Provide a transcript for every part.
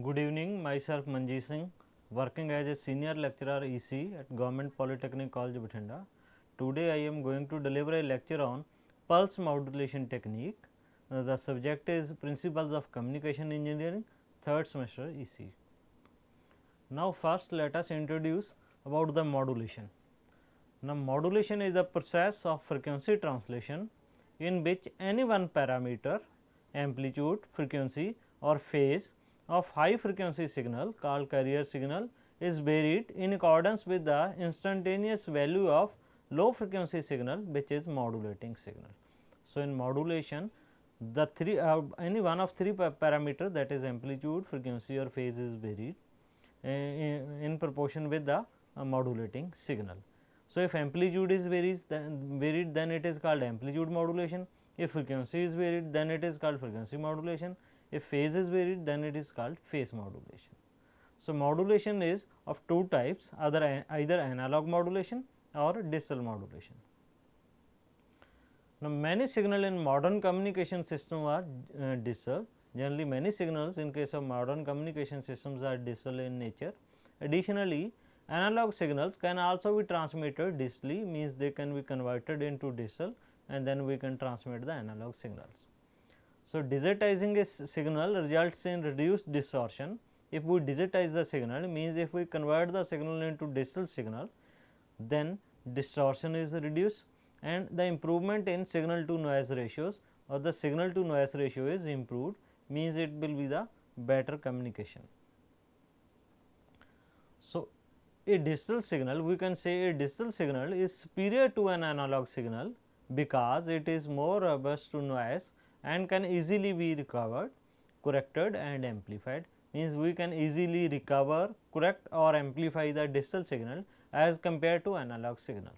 Good evening, myself Manjit Singh, working as a senior lecturer EC at Government Polytechnic College, Bathinda. Today I am going to deliver a lecture on Pulse Modulation Technique. The subject is Principles of Communication Engineering, 3rd semester EC. Now first let us introduce about the modulation. Now modulation is the process of frequency translation in which any one parameter, amplitude, frequency or phase of high frequency signal called carrier signal is varied in accordance with the instantaneous value of low frequency signal, which is modulating signal. So, in modulation the any one of three parameter, that is amplitude, frequency or phase, is varied in proportion with the modulating signal. So, if amplitude is varied, then it is called amplitude modulation. If frequency is varied, then it is called frequency modulation. If phase is varied, then it is called phase modulation. So, modulation is of two types, either analog modulation or digital modulation. Now, many signals in modern communication system are digital. Generally, many signals in case of modern communication systems are digital in nature. Additionally, analog signals can also be transmitted digitally, means they can be converted into digital and then we can transmit the analog signals. So, digitizing a signal results in reduced distortion. If we digitize the signal, means if we convert the signal into digital signal, then distortion is reduced and the improvement in signal to noise ratios or the signal to noise ratio is improved, means it will be the better communication. So, a digital signal, we can say a digital signal is superior to an analog signal because it is more robust to noise and can easily be recovered, corrected and amplified, means we can easily recover, correct or amplify the digital signal as compared to analog signal.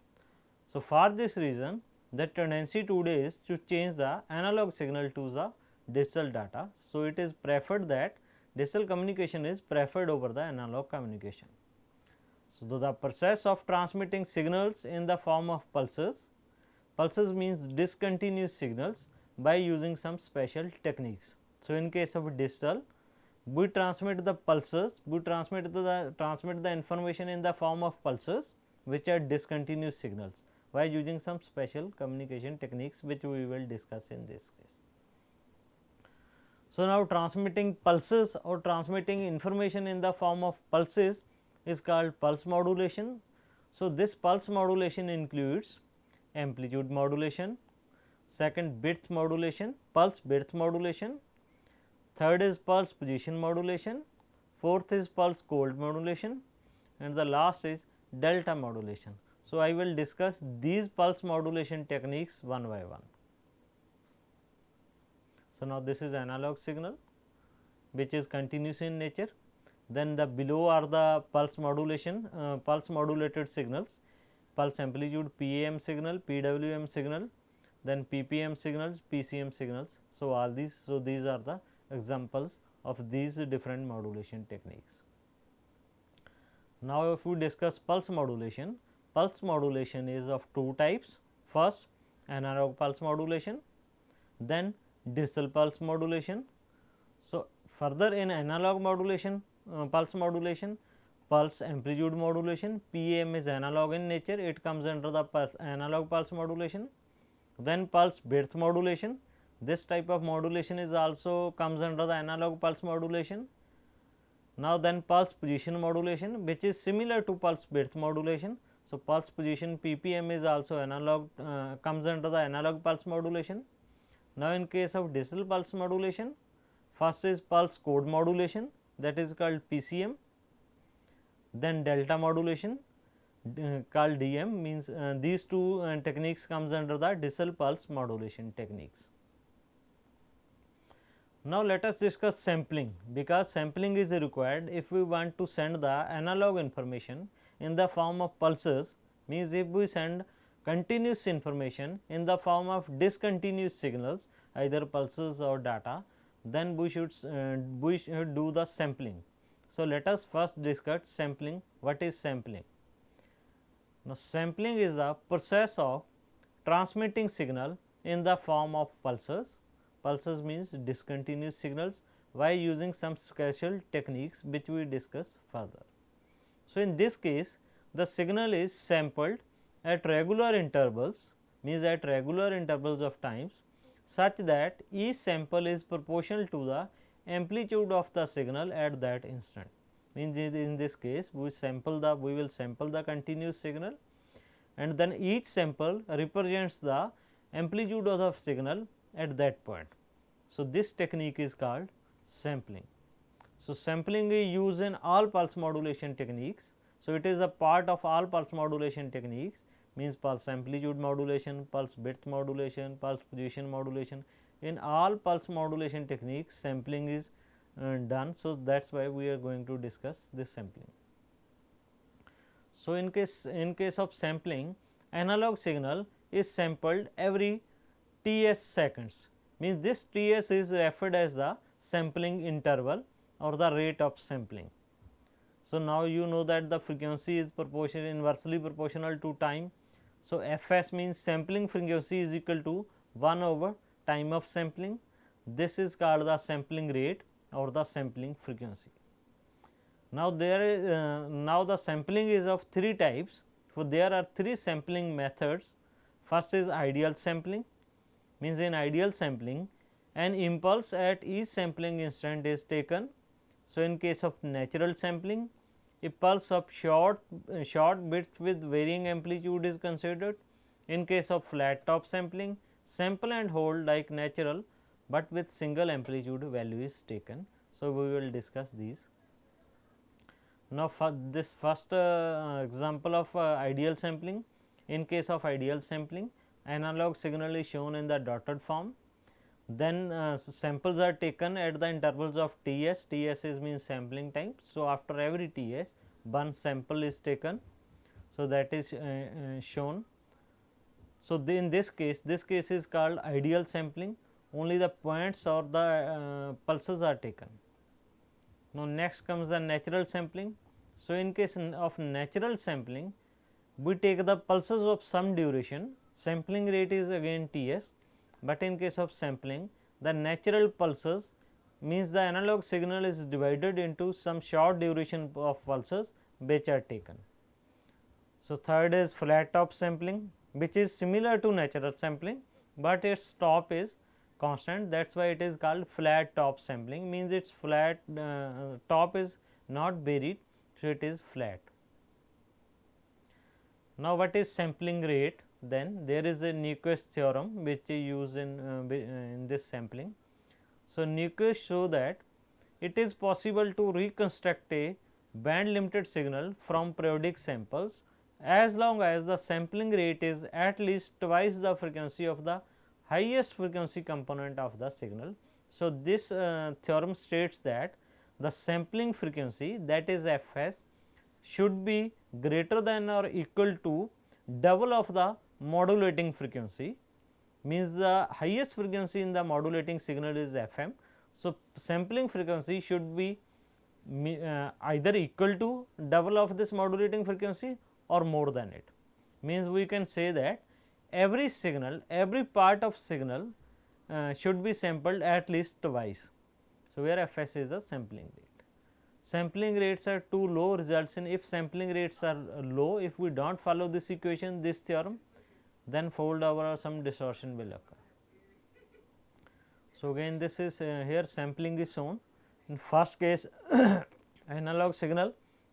So, for this reason the tendency today is to change the analog signal to the digital data. So, it is preferred that digital communication is preferred over the analog communication. So, the process of transmitting signals in the form of pulses, pulses means discontinuous signals, by using some special techniques. So, in case of digital, we transmit the pulses, we transmit the information in the form of pulses which are discontinuous signals by using some special communication techniques which we will discuss in this case. So, now transmitting pulses or transmitting information in the form of pulses is called pulse modulation. So, this pulse modulation includes amplitude modulation, second width modulation, pulse width modulation, third is pulse position modulation, fourth is pulse cold modulation and the last is delta modulation. So, I will discuss these pulse modulation techniques one by one. So, now this is analog signal which is continuous in nature, then the below are the pulse modulation, pulse modulated signals, pulse amplitude PAM signal, PWM signal, then PPM signals, PCM signals. So, all these, so these are the examples of these different modulation techniques. Now, if we discuss pulse modulation is of two types. First, analog pulse modulation, then digital pulse modulation. So, further in analog modulation, pulse modulation, pulse amplitude modulation, PAM is analog in nature, it comes under the analog pulse modulation. Then pulse width modulation, this type of modulation is also comes under the analog pulse modulation. Now, then pulse position modulation, which is similar to pulse width modulation. So, pulse position PPM is also analog, comes under the analog pulse modulation. Now, in case of digital pulse modulation, first is pulse code modulation, that is called PCM, then delta modulation called DM, means these two techniques comes under the digital pulse modulation techniques. Now, let us discuss sampling, because sampling is required if we want to send the analog information in the form of pulses, means if we send continuous information in the form of discontinuous signals, either pulses or data, then we should do the sampling. So, let us first discuss sampling. What is sampling? Now, sampling is the process of transmitting signal in the form of pulses. Pulses means discontinuous signals by using some special techniques which we discuss further. So, in this case the signal is sampled at regular intervals, means at regular intervals of times, such that each sample is proportional to the amplitude of the signal at that instant. Means in this case we will sample the continuous signal, and then each sample represents the amplitude of the signal at that point. So, this technique is called sampling. So, sampling is used in all pulse modulation techniques. So, it is a part of all pulse modulation techniques, means pulse amplitude modulation, pulse width modulation, pulse position modulation. In all pulse modulation techniques sampling is done. So, that is why we are going to discuss this sampling. So, in case of sampling, analog signal is sampled every Ts seconds, means this Ts is referred as the sampling interval or the rate of sampling. So, now you know that the frequency is inversely proportional to time. So, Fs means sampling frequency is equal to 1 over time of sampling. This is called the sampling rate or the sampling frequency. Now, now the sampling is of 3 types. So, there are 3 sampling methods. First is ideal sampling, means in ideal sampling an impulse at each sampling instant is taken. So, in case of natural sampling, a pulse of short bits with varying amplitude is considered. In case of flat top sampling, sample and hold like natural, but with single amplitude value is taken. So, we will discuss these. Now, for this first example of ideal sampling, in case of ideal sampling, analog signal is shown in the dotted form. Then samples are taken at the intervals of Ts, Ts is means sampling time. So, after every Ts one sample is taken. So, that is shown. So, in this case is called ideal sampling, only the points or the pulses are taken. Now, next comes the natural sampling. So, in case of natural sampling, we take the pulses of some duration, sampling rate is again Ts, but in case of sampling the natural pulses means the analog signal is divided into some short duration of pulses which are taken. So, third is flat top sampling, which is similar to natural sampling, but its top is constant, that is why it is called flat top sampling, means its flat top is not varied. So, it is flat. Now, what is sampling rate? Then there is a Nyquist theorem which is used in this sampling. So, Nyquist show that it is possible to reconstruct a band limited signal from periodic samples as long as the sampling rate is at least twice the frequency of the highest frequency component of the signal. So, this theorem states that the sampling frequency, that is Fs, should be greater than or equal to double of the modulating frequency, means the highest frequency in the modulating signal is Fm. So, sampling frequency should be either equal to double of this modulating frequency or more than it, means we can say that every signal, every part of signal should be sampled at least twice. So, where Fs is the sampling rate. Sampling rates are too low results in, if sampling rates are low, if we do not follow this equation, this theorem, then fold over or some distortion will occur. So, again this is here sampling is shown. In first case analog signal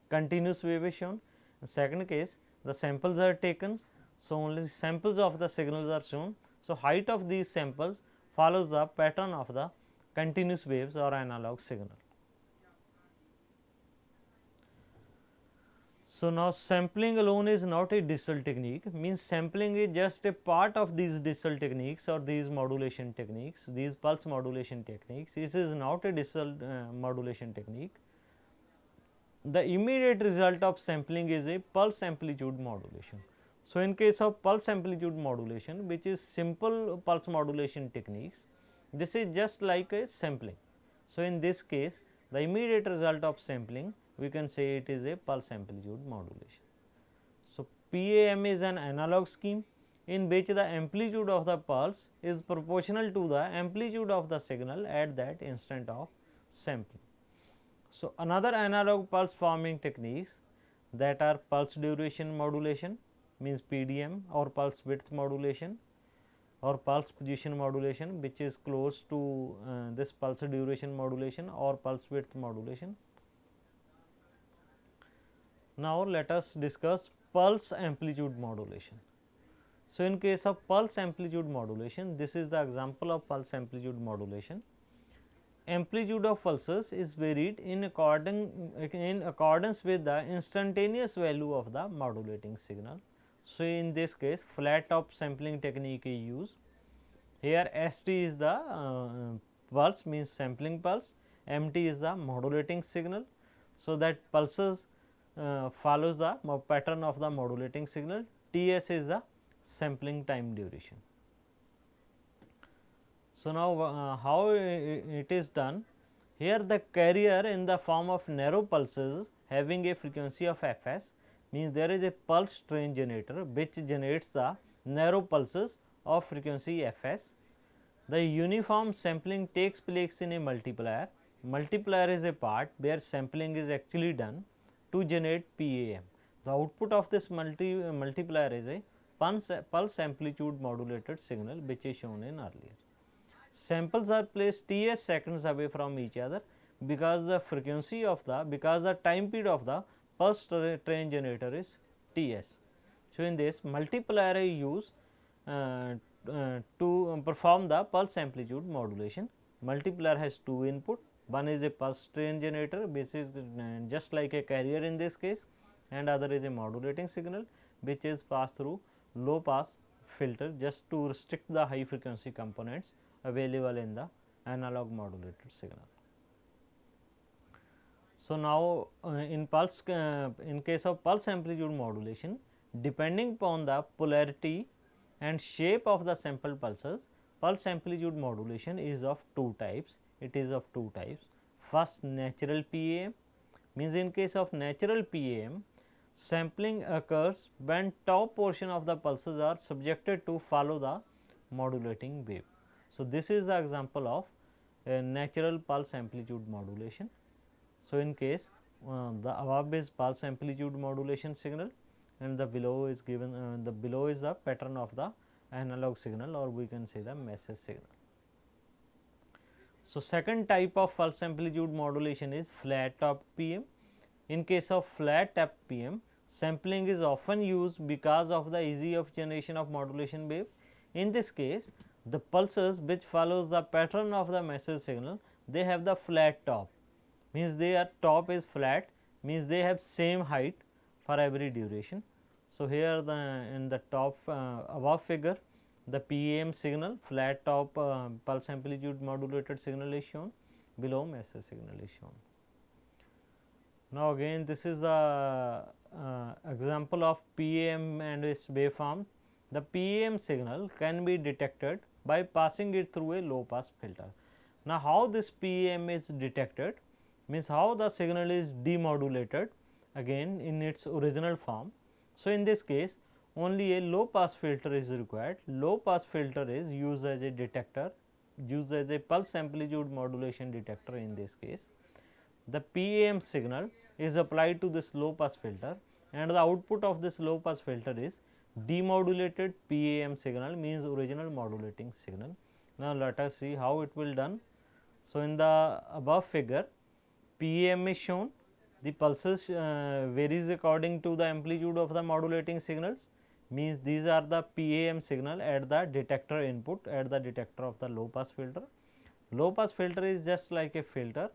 continuous wave is shown. In second case the samples are taken. So, only samples of the signals are shown. So, height of these samples follows the pattern of the continuous waves or analog signal. So, now sampling alone is not a digital technique, means sampling is just a part of these digital techniques or these modulation techniques, these pulse modulation techniques. This is not a digital modulation technique. The immediate result of sampling is a pulse amplitude modulation. So, in case of pulse amplitude modulation, which is simple pulse modulation techniques, this is just like a sampling. So, in this case the immediate result of sampling, we can say it is a pulse amplitude modulation. So, PAM is an analog scheme in which the amplitude of the pulse is proportional to the amplitude of the signal at that instant of sampling. So, another analog pulse forming techniques that are pulse duration modulation means PDM, or pulse width modulation, or pulse position modulation, which is close to this pulse duration modulation or pulse width modulation. Now, let us discuss pulse amplitude modulation. So, in case of pulse amplitude modulation, this is the example of pulse amplitude modulation. Amplitude of pulses is varied in accordance with the instantaneous value of the modulating signal. So, in this case flat top sampling technique is used. Here ST is the pulse, means sampling pulse, MT is the modulating signal. So, that pulses follows the pattern of the modulating signal. TS is the sampling time duration. So, now how it is done? Here the carrier in the form of narrow pulses having a frequency of Fs, means there is a pulse train generator which generates the narrow pulses of frequency Fs. The uniform sampling takes place in a multiplier. Multiplier is a part where sampling is actually done to generate PAM. The output of this multiplier is a pulse amplitude modulated signal, which is shown in earlier. Samples are placed Ts seconds away from each other because the frequency of the time period of the pulse train generator is Ts. So, in this multiplier is used to perform the pulse amplitude modulation. Multiplier has two input, one is a pulse train generator which is just like a carrier in this case, and other is a modulating signal which is passed through low pass filter just to restrict the high frequency components available in the analog modulated signal. So, now in case of pulse amplitude modulation, depending upon the polarity and shape of the sample pulses, pulse amplitude modulation is of two types. It is of two types. First, natural PAM, means in case of natural PAM, sampling occurs when top portion of the pulses are subjected to follow the modulating wave. So, this is the example of a natural pulse amplitude modulation. So, in case the above is pulse amplitude modulation signal and the below is given the below is the pattern of the analog signal, or we can say the message signal. So, second type of pulse amplitude modulation is flat top PM. In case of flat top PM, sampling is often used because of the ease of generation of modulation wave. In this case, the pulses which follows the pattern of the message signal, they have the flat top, means their top is flat, means they have same height for every duration. So, here in the top above figure, the PAM signal, flat top pulse amplitude modulated signal is shown, below message signal is shown. Now, again this is the example of PAM and its waveform. The PAM signal can be detected by passing it through a low pass filter. Now, how this PAM is detected, means how the signal is demodulated again in its original form. So, in this case only a low pass filter is required. Low pass filter is used as a detector, used as a pulse amplitude modulation detector in this case. The PAM signal is applied to this low pass filter and the output of this low pass filter is demodulated PAM signal, means original modulating signal. Now, let us see how it will done. So, in the above figure PAM is shown, the pulses varies according to the amplitude of the modulating signals, means these are the PAM signal at the detector input, at the detector of the low pass filter. Low pass filter is just like a filter.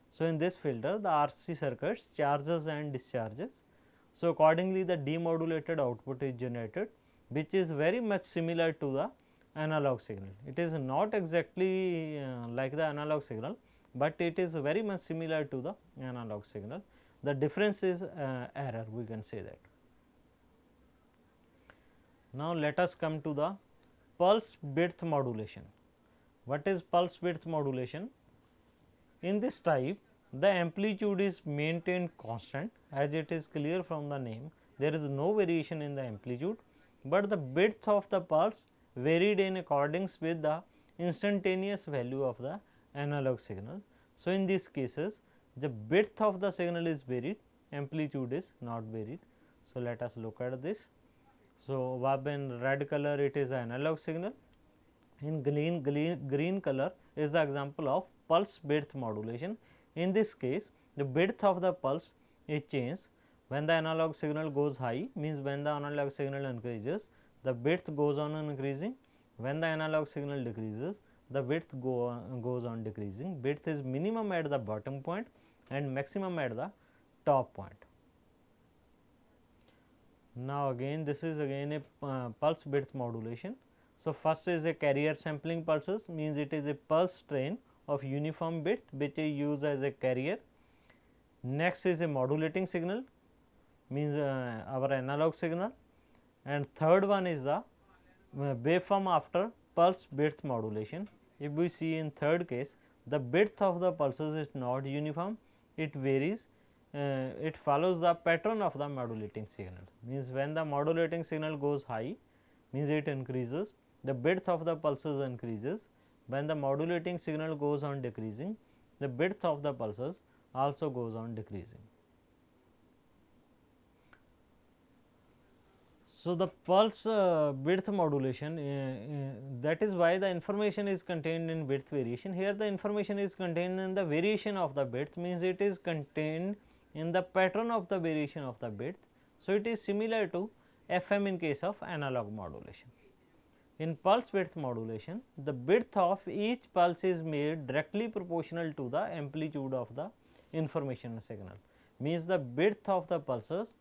So, in this filter the RC circuits charges and discharges. So, accordingly the demodulated output is generated, which is very much similar to the analog signal. It is not exactly like the analog signal, but it is very much similar to the analog signal. The difference is error, we can say that. Now, let us come to the pulse width modulation. What is pulse width modulation? In this type, the amplitude is maintained constant, as it is clear from the name. There is no variation in the amplitude, but the width of the pulse varied in accordance with the instantaneous value of the analog signal. So, in these cases the width of the signal is varied, amplitude is not varied. So, let us look at this. So, in red color it is an analog signal, in green color is the example of pulse width modulation. In this case the width of the pulse is changed when the analog signal goes high, means when the analog signal increases the width goes on increasing, when the analog signal decreases the width goes on decreasing. Width is minimum at the bottom point and maximum at the top point. Now, again this is again a pulse width modulation. So, first is a carrier sampling pulses, means it is a pulse train of uniform width which is used as a carrier. Next is a modulating signal, means our analog signal, and third one is the waveform after pulse width modulation. If we see in third case, the width of the pulses is not uniform, it varies, it follows the pattern of the modulating signal, means when the modulating signal goes high, means it increases, the width of the pulses increases, when the modulating signal goes on decreasing, the width of the pulses also goes on decreasing. So, the pulse width modulation, that is why the information is contained in width variation. Here the information is contained in the variation of the width, means it is contained in the pattern of the variation of the width. So, it is similar to FM in case of analog modulation. In pulse width modulation, the width of each pulse is made directly proportional to the amplitude of the information signal, means the width of the pulses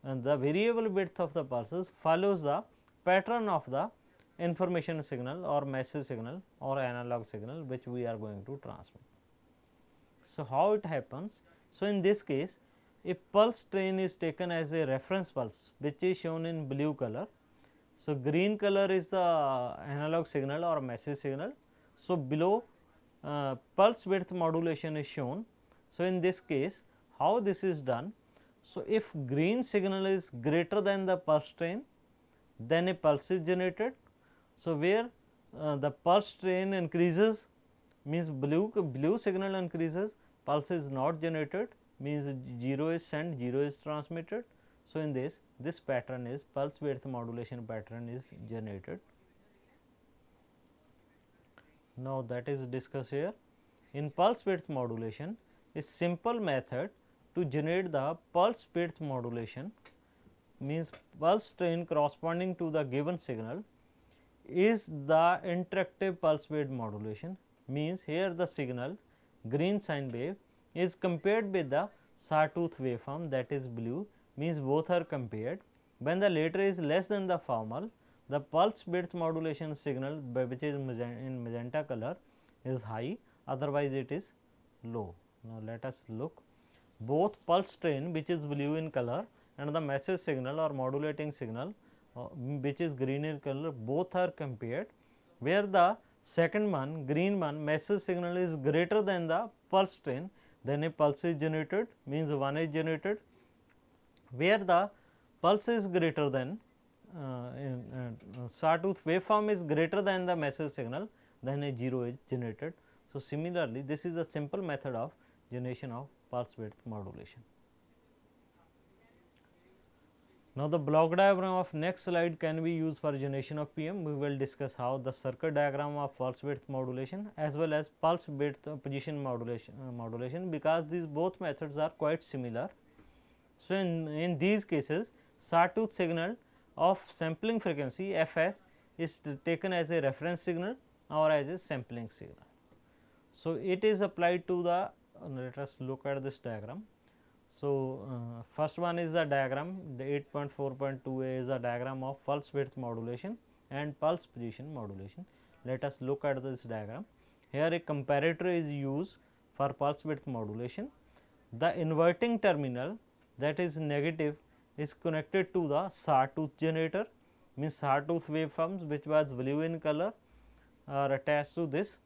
and the variable width of the pulses follows the pattern of the information signal or message signal or analog signal which we are going to transmit. So, how it happens? So, in this case a pulse train is taken as a reference pulse which is shown in blue color. So, green color is the analog signal or message signal. So, below pulse width modulation is shown. So, in this case how this is done? So, if green signal is greater than the pulse train, then a pulse is generated. So, where the pulse train increases, means blue signal increases, pulse is not generated, means 0 is sent, 0 is transmitted. So, in this pattern is pulse width modulation pattern is generated. Now, that is discussed here. In pulse width modulation, a simple method to generate the pulse width modulation, means pulse train corresponding to the given signal, is the interactive pulse width modulation, means here the signal green sine wave is compared with the sawtooth waveform, that is blue, means both are compared. When the latter is less than the former, the pulse width modulation signal which is in magenta color is high, otherwise it is low. Now, let us look. Both pulse train which is blue in color and the message signal or modulating signal which is green in color, both are compared, where the second one green one message signal is greater than the pulse train, then a pulse is generated, means 1 is generated, where the pulse is greater than sawtooth waveform is greater than the message signal, then a 0 is generated. So, similarly, this is a simple method of generation of pulse width modulation. Now, the block diagram of next slide can be used for generation of PM. We will discuss how the circuit diagram of pulse width modulation as well as pulse width position modulation, because these both methods are quite similar. So, in these cases sawtooth signal of sampling frequency Fs is taken as a reference signal or as a sampling signal. So, it is applied to the let us look at this diagram. So, first one is the diagram, the 8.4.2a is a diagram of pulse width modulation and pulse position modulation. Let us look at this diagram. Here a comparator is used for pulse width modulation. The inverting terminal, that is negative, is connected to the sawtooth generator, means sawtooth waveforms which was blue in color are attached to this.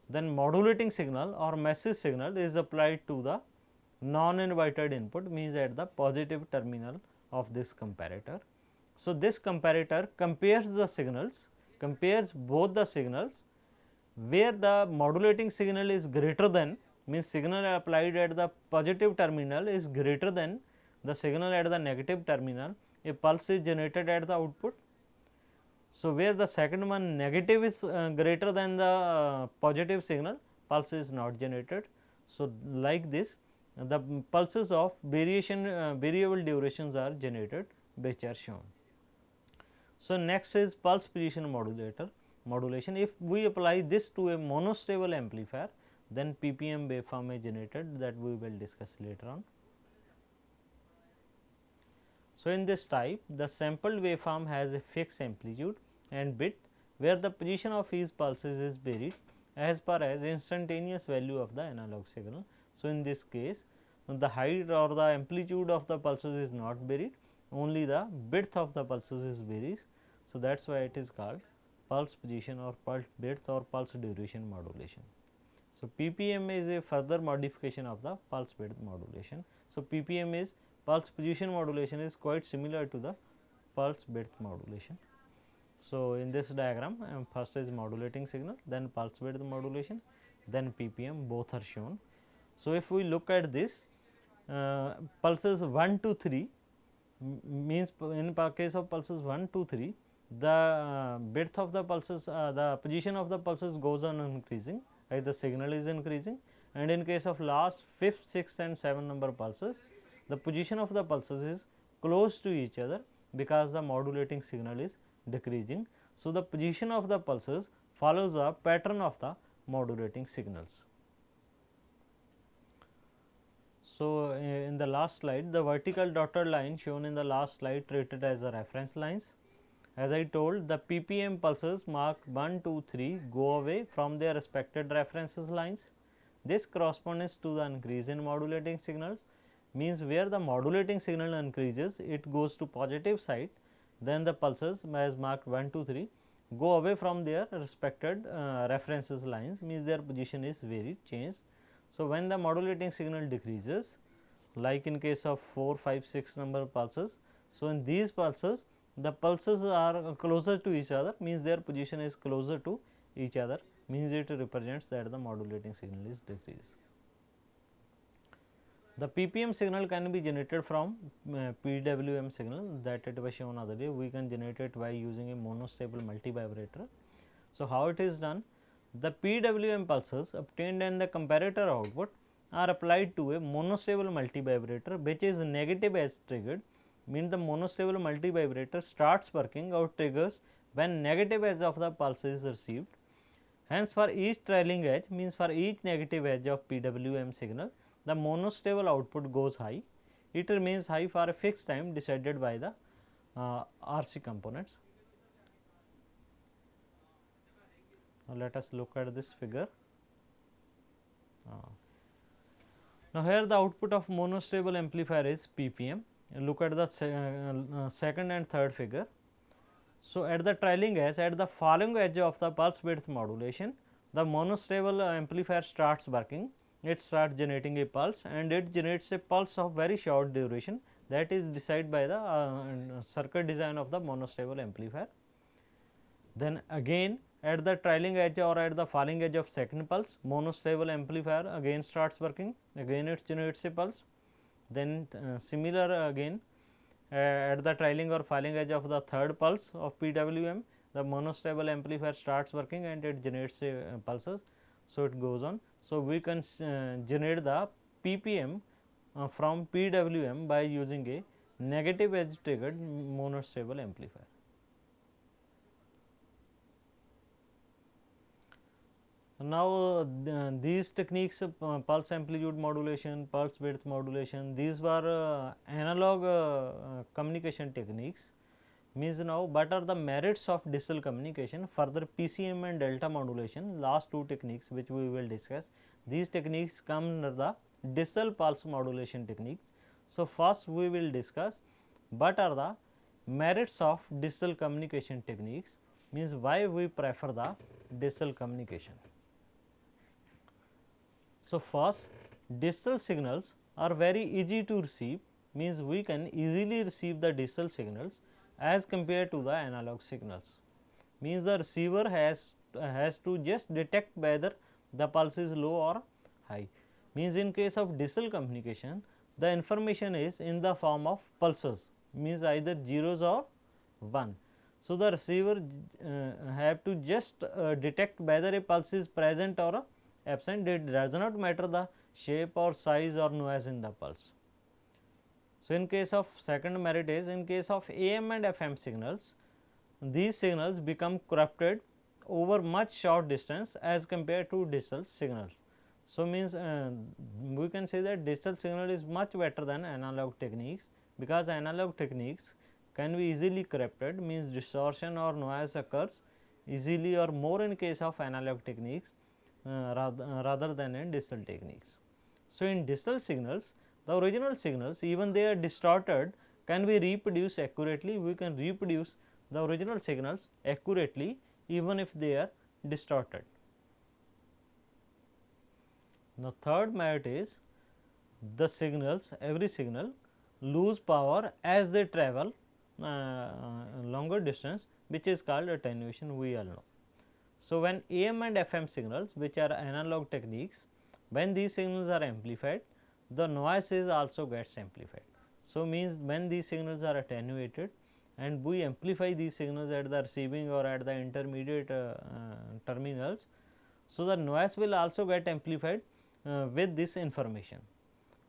Then modulating signal or message signal is applied to the non-inverted input, means at the positive terminal of this comparator. So, this comparator compares the signals, compares both the signals, where the modulating signal is greater than means signal applied at the positive terminal is greater than the signal at the negative terminal, a pulse is generated at the output. So, where the second one negative is greater than the positive signal, pulse is not generated. So, like this the pulses of variable durations are generated, which are shown. So, next is pulse position modulation. If we apply this to a monostable amplifier, then PPM waveform is generated, that we will discuss later on. So, in this type, the sampled waveform has a fixed amplitude and width, where the position of each pulses is varied as per as instantaneous value of the analog signal. So, in this case, the height or the amplitude of the pulses is not varied, only the width of the pulses is varies. So, that is why it is called pulse position or pulse width or pulse duration modulation. So, PPM is a further modification of the pulse width modulation. So, PPM is pulse position modulation is quite similar to the pulse width modulation. So, in this diagram first is modulating signal, then pulse width modulation, then PPM, both are shown. So, if we look at this pulses 1 to 3 means in case of pulses 1 to 3, the width of the pulses, the position of the pulses goes on increasing as the signal is increasing, and in case of last 5th, 6th and 7th number pulses, the position of the pulses is close to each other because the modulating signal is decreasing. So, the position of the pulses follows the pattern of the modulating signals. So, in the last slide, the vertical dotted line shown in the last slide treated as the reference lines. As I told, the PPM pulses marked 1, 2, 3 go away from their respected references lines. This corresponds to the increase in modulating signals, means where the modulating signal increases, it goes to positive side, then the pulses as marked 1, 2, 3 go away from their respected references lines, means their position is varied, changed. So, when the modulating signal decreases, like in case of 4, 5, 6 number pulses, so in these pulses the pulses are closer to each other, means their position is closer to each other, means it represents that the modulating signal is decreased. The PPM signal can be generated from PWM signal, that it was shown other day. We can generate it by using a monostable multivibrator. So, how it is done? The PWM pulses obtained in the comparator output are applied to a monostable multivibrator, which is negative edge triggered, means the monostable multivibrator starts working or triggers when negative edge of the pulse is received. Hence, for each trailing edge, means for each negative edge of PWM signal, the monostable output goes high. It remains high for a fixed time decided by the RC components. Now, let us look at this figure. Now, here the output of monostable amplifier is PPM. Look at the second and third figure. So, at the trailing edge, at the falling edge of the pulse width modulation, the monostable amplifier starts working. It starts generating a pulse and it generates a pulse of very short duration, that is decided by the circuit design of the monostable amplifier. Then again at the trailing edge or at the falling edge of second pulse, monostable amplifier again starts working, again it generates a pulse. Then similar again at the trailing or falling edge of the third pulse of PWM, the monostable amplifier starts working and it generates a pulses. So, it goes on. So, we can generate the PPM from PWM by using a negative edge triggered monostable amplifier. Now, these techniques pulse amplitude modulation, pulse width modulation, these were analog communication techniques, means now what are the merits of digital communication. Further PCM and delta modulation, last two techniques which we will discuss, these techniques come under the digital pulse modulation techniques. So, first we will discuss what are the merits of digital communication techniques, means why we prefer the digital communication. So, first digital signals are very easy to receive, means we can easily receive the digital signals as compared to the analog signals, means the receiver has to just detect whether the pulse is low or high. means in case of digital communication the information is in the form of pulses, means either zeros or 1. So, the receiver have to just detect whether a pulse is present or absent. It does not matter the shape or size or noise in the pulse. So, in case of second merit is in case of AM and FM signals, these signals become corrupted over much short distance as compared to digital signals. So, means we can say that digital signal is much better than analog techniques, because analog techniques can be easily corrupted, means distortion or noise occurs easily or more in case of analog techniques rather than in digital techniques. So, in digital signals, the original signals, even they are distorted, can be reproduced accurately. We can reproduce the original signals accurately even if they are distorted. Now, third merit is the signals, every signal lose power as they travel longer distance, which is called attenuation, we all know. So, when AM and FM signals, which are analog techniques, when these signals are amplified, the noise is also gets amplified. So, means when these signals are attenuated and we amplify these signals at the receiving or at the intermediate terminals, so the noise will also get amplified with this information.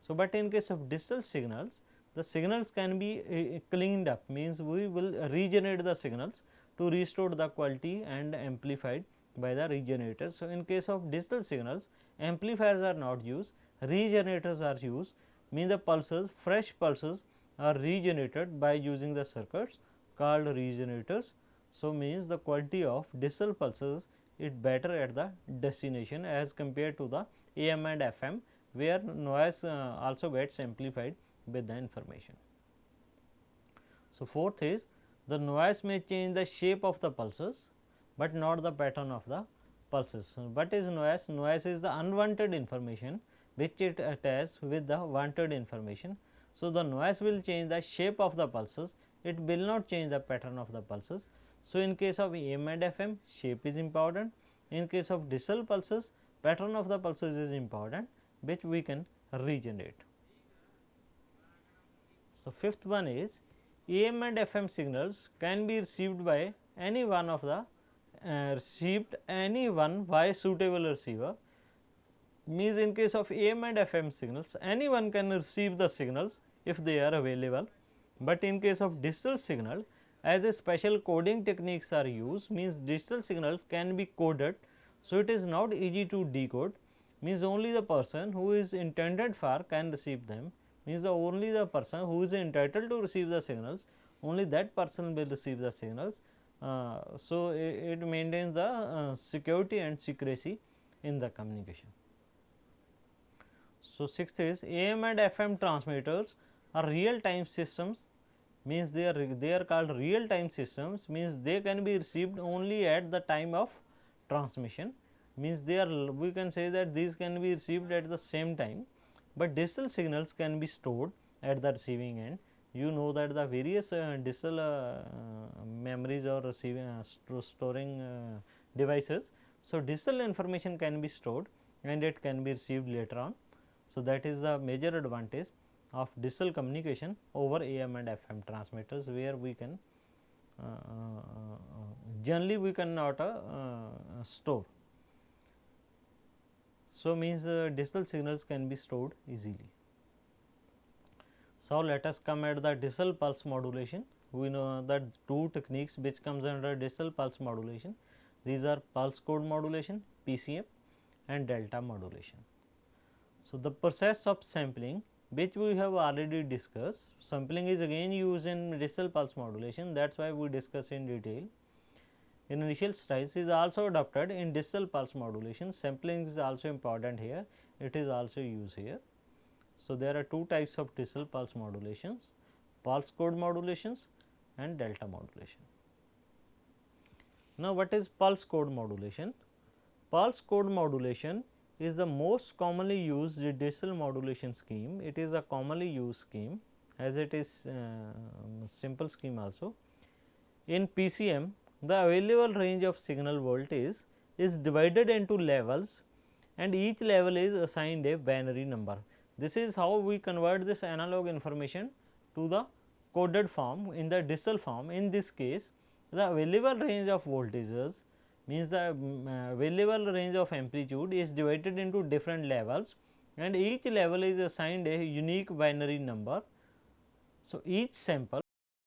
So, but in case of digital signals, the signals can be cleaned up, means we will regenerate the signals to restore the quality and amplified by the regenerators. So, in case of digital signals, amplifiers are not used, regenerators are used, means the pulses, fresh pulses are regenerated by using the circuits called regenerators. So, means the quality of digital pulses is better at the destination as compared to the AM and FM, where noise also gets amplified with the information. So, fourth is the noise may change the shape of the pulses, but not the pattern of the pulses. So, what is noise? Noise is the unwanted information which it attaches with the wanted information. So, the noise will change the shape of the pulses, it will not change the pattern of the pulses. So, in case of AM and FM, shape is important. In case of digital pulses, pattern of the pulses is important, which we can regenerate. So, fifth one is AM and FM signals can be received by any one of the by suitable receiver, means in case of AM and FM signals anyone can receive the signals if they are available, but in case of digital signal, as a special coding techniques are used, means digital signals can be coded. So, it is not easy to decode, means only the person who is intended for can receive them, means only the person who is entitled to receive the signals, only that person will receive the signals. So, it maintains the security and secrecy in the communication. So, sixth is AM and FM transmitters are real time systems, means they are called real time systems, means they can be received only at the time of transmission, means they are, we can say that these can be received at the same time, but digital signals can be stored at the receiving end. You know that the various digital memories or receiving storing devices. So, digital information can be stored and it can be received later on. So, that is the major advantage of digital communication over AM and FM transmitters, where we can generally we cannot store. So, means digital signals can be stored easily. So, let us come at the digital pulse modulation. We know that two techniques which comes under digital pulse modulation. These are pulse code modulation, PCM, and delta modulation. So, the process of sampling, which we have already discussed, sampling is again used in digital pulse modulation, that is why we discuss in detail. In initial stage is also adopted in digital pulse modulation, sampling is also important here, it is also used here. So, there are two types of digital pulse modulations, pulse code modulations and delta modulation. Now, what is pulse code modulation? Pulse code modulation is the most commonly used digital modulation scheme. It is a commonly used scheme, as it is simple scheme also. In PCM, the available range of signal voltage is divided into levels and each level is assigned a binary number. This is how we convert this analog information to the coded form in the digital form. In this case, the available range of voltages means the available range of amplitude is divided into different levels, and each level is assigned a unique binary number. So, each sample